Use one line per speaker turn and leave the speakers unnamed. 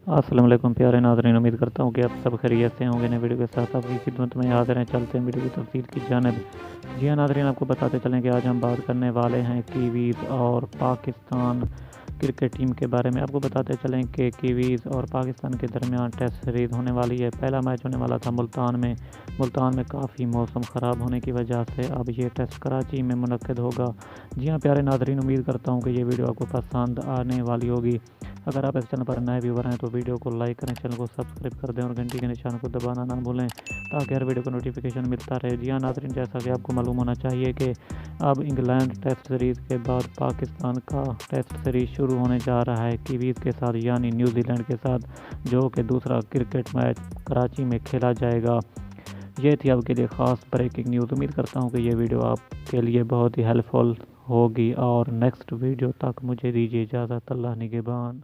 السلام علیکم پیارے ناظرین، امید کرتا ہوں کہ آپ سب خیریت سے ہوں گے۔ نئے ویڈیو کے ساتھ آپ کی خدمت میں حاضر ہیں، چلتے ہیں ویڈیو کی تفصیل کی جانب۔ جی ہاں ناظرین، آپ کو بتاتے چلیں کہ آج ہم بات کرنے والے ہیں کیویز اور پاکستان کرکٹ ٹیم کے بارے میں۔ آپ کو بتاتے چلیں کہ کیویز اور پاکستان کے درمیان ٹیسٹ سیریز ہونے والی ہے۔ پہلا میچ ہونے والا تھا ملتان میں کافی موسم خراب ہونے کی وجہ سے اب یہ ٹیسٹ کراچی میں منعقد ہوگا۔ جی ہاں پیارے ناظرین، امید کرتا ہوں کہ یہ ویڈیو آپ کو پسند آنے والی ہوگی۔ اگر آپ اس چینل پر نئے ویور ہیں تو ویڈیو کو لائک کریں، چینل کو سبسکرائب کر دیں اور گھنٹی کے نشان کو دبانا نہ بھولیں تاکہ ہر ویڈیو کو نوٹیفیکیشن ملتا رہے۔ جی ہاں ناظرین، جیسا کہ آپ کو معلوم ہونا چاہیے کہ اب انگلینڈ ٹیسٹ سیریز کے بعد پاکستان کا ٹیسٹ سیریز شروع ہونے جا رہا ہے کیویز کے ساتھ، یعنی نیوزی لینڈ کے ساتھ، جو کہ دوسرا کرکٹ میچ کراچی میں کھیلا جائے گا۔ یہ تھی آپ کے لیے خاص بریکنگ نیوز۔ امید کرتا ہوں کہ یہ ویڈیو آپ کے لیے بہت ہی ہیلپ فل ہوگی، اور نیکسٹ ویڈیو تک مجھے دیجیے اجازت۔ اللہ نگہبان۔